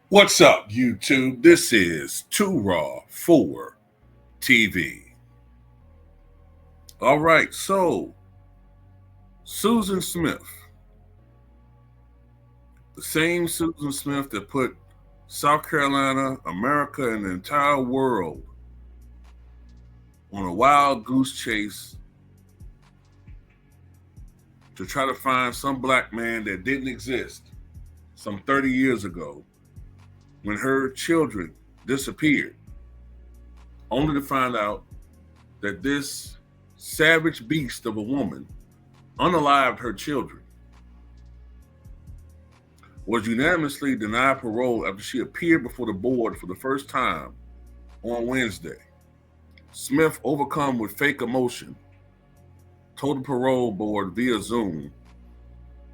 What's up, YouTube? This is Too Raw for TV. All right, so Susan Smith, the same Susan Smith that put South Carolina, America, and the entire world on a wild goose chase to try to find some black man that didn't exist some 30 years ago when her children disappeared, only to find out that this savage beast of a woman unalived her children, was unanimously denied parole after she appeared before the board for the first time on Wednesday. Smith, overcome with fake emotion, told the parole board via Zoom,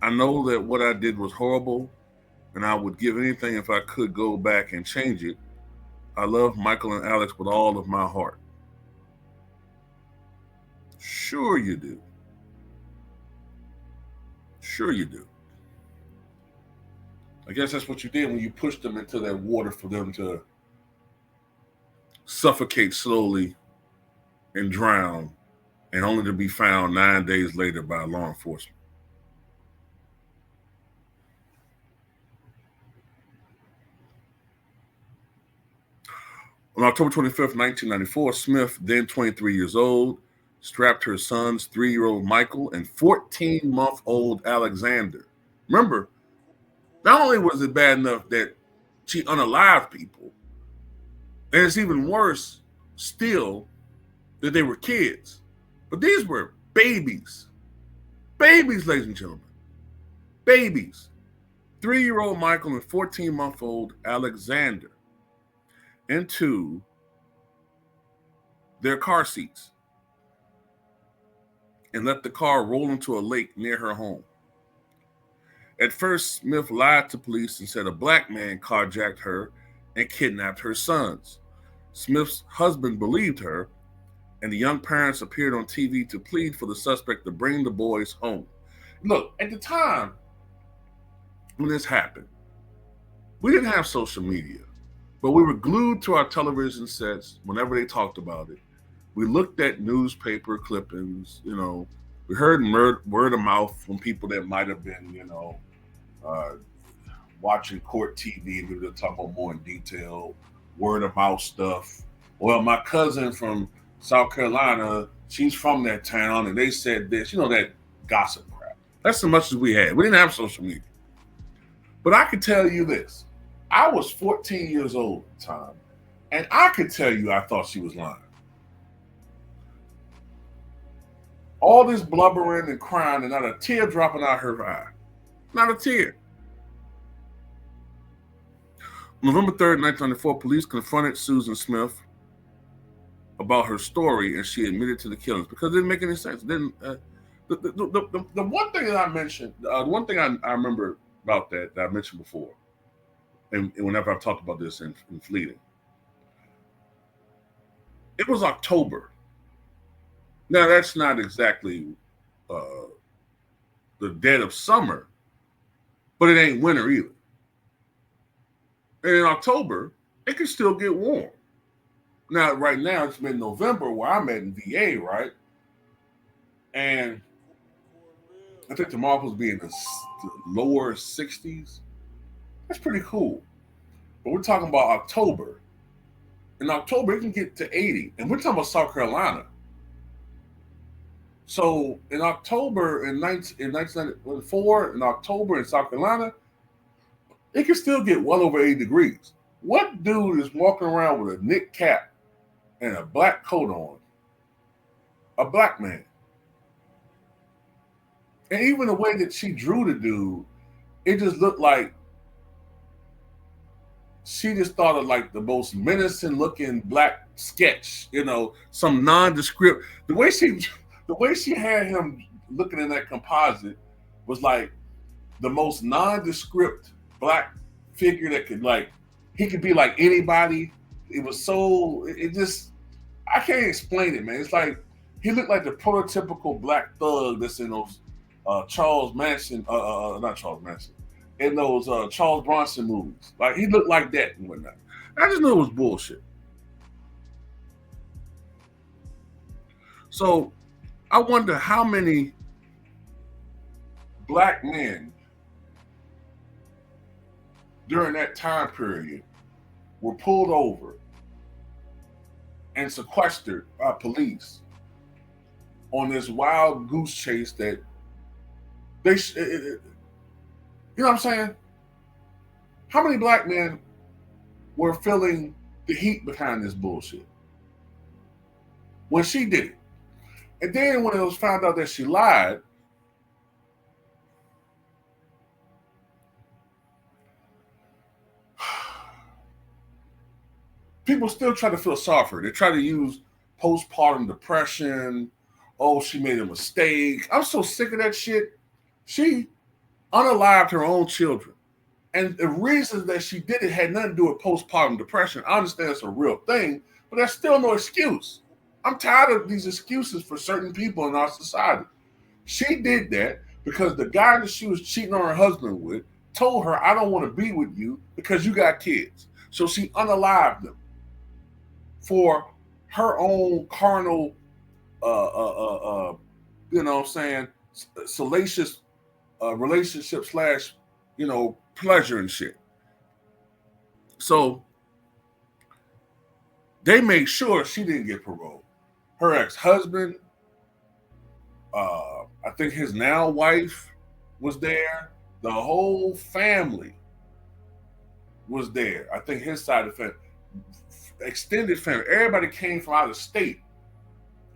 "I know that what I did was horrible, and I would give anything if I could go back and change it. I love Michael and Alex with all of my heart." Sure you do. Sure you do. I guess that's what you did when you pushed them into that water for them to suffocate slowly and drown, and only to be found 9 days later by law enforcement. On October 25th, 1994, Smith, then 23 years old, strapped her son's 3-year-old Michael and 14-month-old Alexander. Remember, not only was it bad enough that she unalived people, and it's even worse still that they were kids, but these were babies. Babies, ladies and gentlemen. Babies. 3-year-old Michael and 14-month-old Alexander into their car seats and let the car roll into a lake near her home. At first, Smith lied to police and said a black man carjacked her and kidnapped her sons. Smith's husband believed her, and the young parents appeared on TV to plead for the suspect to bring the boys home. Look, at the time when this happened, we didn't have social media, but we were glued to our television sets whenever they talked about it. We looked at newspaper clippings, we heard word of mouth from people that might have been, watching court TV. We were talking about more in detail, word of mouth stuff. Well, my cousin from South Carolina, she's from that town, and they said this, that gossip crap. That's as much as we had. We didn't have social media. But I could tell you this. I was 14 years old at the time, and I could tell you I thought she was lying. All this blubbering and crying and not a tear dropping out her eye. Not a tear. November 3rd, 1994, police confronted Susan Smith about her story, and she admitted to the killings because it didn't make any sense. The one thing that I mentioned, the one thing I remember about that I mentioned before, and whenever I've talked about this in Fleeting, it was October. Now, that's not exactly the dead of summer, but it ain't winter either. And in October, it can still get warm. Now, right now, it's mid-November where I'm at in VA, right? And I think tomorrow will be in the lower 60s. That's pretty cool. But we're talking about October. In October, it can get to 80. And we're talking about South Carolina. So in October, in 1994, in October in South Carolina, it can still get well over 80 degrees. What dude is walking around with a knit cap and a black coat on? A black man. And even the way that she drew the dude, it just looked like she just thought of like the most menacing looking black sketch, some nondescript. The way she had him looking in that composite was like the most nondescript black figure that he could be like anybody. It was so, I can't explain it, man. It's like, he looked like the prototypical black thug that's in those not Charles Manson, in those Charles Bronson movies. Like he looked like that and whatnot. I just knew it was bullshit. So I wonder how many black men during that time period were pulled over and sequestered by police on this wild goose chase that they, you know what I'm saying? How many black men were feeling the heat behind this bullshit when she did it? And then when it was found out that she lied, people still try to feel sorry for her. They try to use postpartum depression. Oh, she made a mistake. I'm so sick of that shit. She unalived her own children. And the reasons that she did it had nothing to do with postpartum depression. I understand it's a real thing, but that's still no excuse. I'm tired of these excuses for certain people in our society. She did that because the guy that she was cheating on her husband with told her, I don't want to be with you because you got kids. So she unalived them for her own carnal, you know what I'm saying, salacious relationship slash, you know, pleasure and shit. So they made sure she didn't get parole. Her ex-husband, I think his now wife was there. The whole family was there. I think his side of the family, extended family, everybody came from out of state.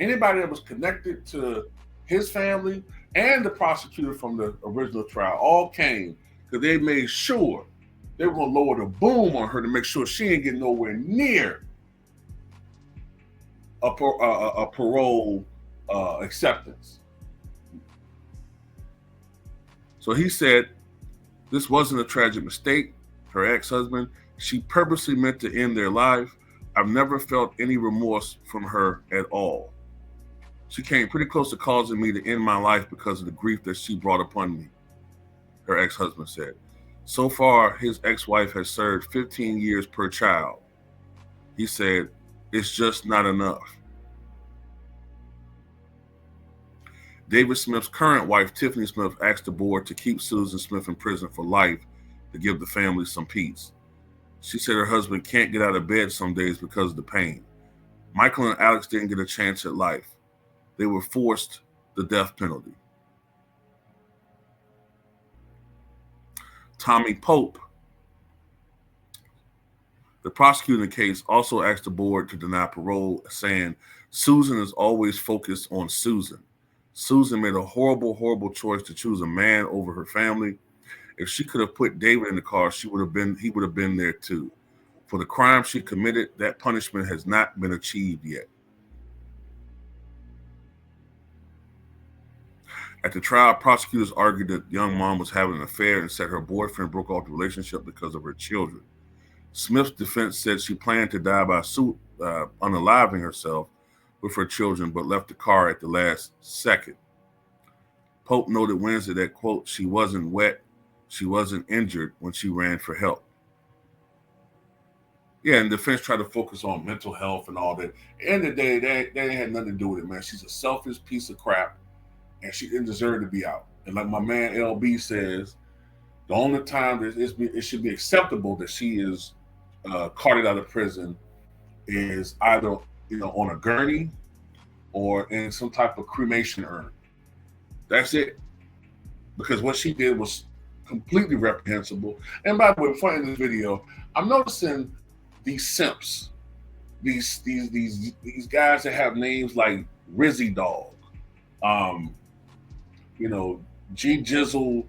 Anybody that was connected to his family and the prosecutor from the original trial all came because they made sure they were going to lower the boom on her to make sure she ain't getting nowhere near a parole acceptance. So he said this wasn't a tragic mistake. Her ex-husband, she purposely meant to end their life. I've never felt any remorse from her at all. She came pretty close to causing me to end my life because of the grief that she brought upon me, her ex-husband said. So far, his ex-wife has served 15 years per child. He said, it's just not enough. David Smith's current wife, Tiffany Smith, asked the board to keep Susan Smith in prison for life to give the family some peace. She said her husband can't get out of bed some days because of the pain. Michael and Alex didn't get a chance at life. They were forced the death penalty. Tommy Pope, the prosecutor in the case, also asked the board to deny parole, saying Susan is always focused on Susan. Susan made a horrible, horrible choice to choose a man over her family. If she could have put David in the car, he would have been there too. For the crime she committed, that punishment has not been achieved yet. At the trial, prosecutors argued that the young mom was having an affair and said her boyfriend broke off the relationship because of her children. Smith's defense said she planned to die by unaliving herself with her children, but left the car at the last second. Pope noted Wednesday that, quote, she wasn't wet, she wasn't injured when she ran for help. Yeah, and the defense tried to focus on mental health and all that. At the end of the day, that ain't had nothing to do with it, man. She's a selfish piece of crap, and she didn't deserve to be out. And like my man LB says, the only time that it should be acceptable that she is carted out of prison is either, you know, on a gurney or in some type of cremation urn. That's it. Because what she did was completely reprehensible. And by the way, before I end this video, I'm noticing these simps, these guys that have names like Rizzy Dog, you know, G Jizzle,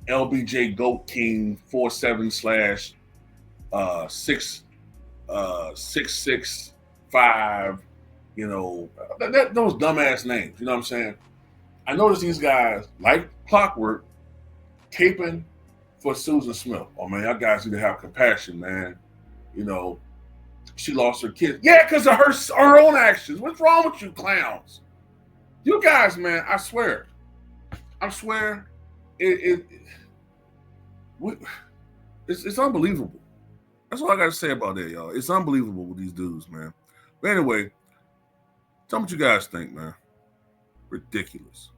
LBJ Goat King 47/665, you know, those dumbass names, you know what I'm saying? I noticed these guys, like clockwork, caping for Susan Smith. Oh man, y'all guys need to have compassion, man. You know, she lost her kids. Yeah, because of her own actions. What's wrong with you clowns? You guys, man, I swear, It's unbelievable. That's all I got to say about that, y'all. It's unbelievable with these dudes, man. But anyway, tell me what you guys think, man. Ridiculous.